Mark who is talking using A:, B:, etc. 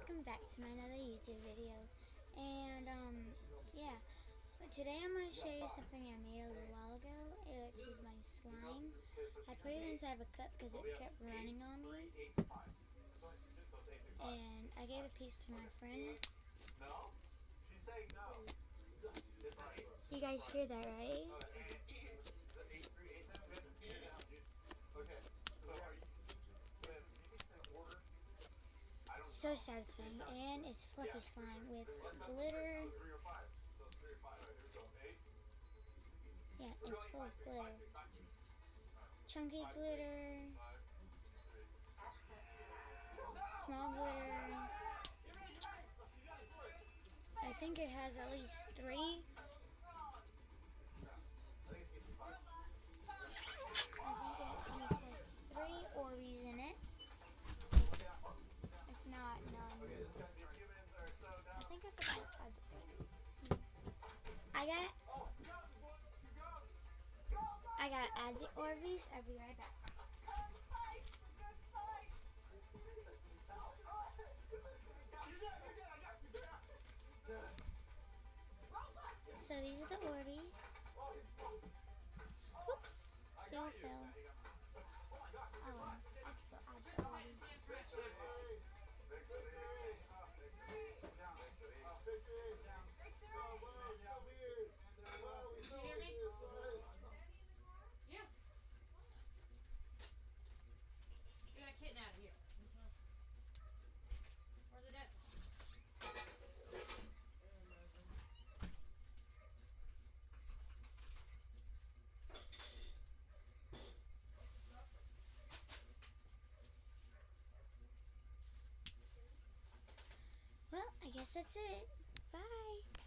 A: welcome back to my another YouTube video. And yeah, but today I'm going to show you something I made a little while ago, which is my slime. I put it inside of a cup because it kept running on me, and I gave a piece to my friend. You guys hear that, right? So satisfying, and it's fluffy slime with glitter. Yeah, it's full of glitter. Chunky glitter, small glitter. I think it has at least three. I think it at least has three Orbeez in it. If not, none. I think I forgot to add the Orbeez. I gotta add the Orbeez. I'll be right back. So these are the Orbeez. Oops, still fell. Oh well, I'll still add the Orbeez.
B: Kitten out of here. Where's the desk?
A: Well, I guess that's it. Bye.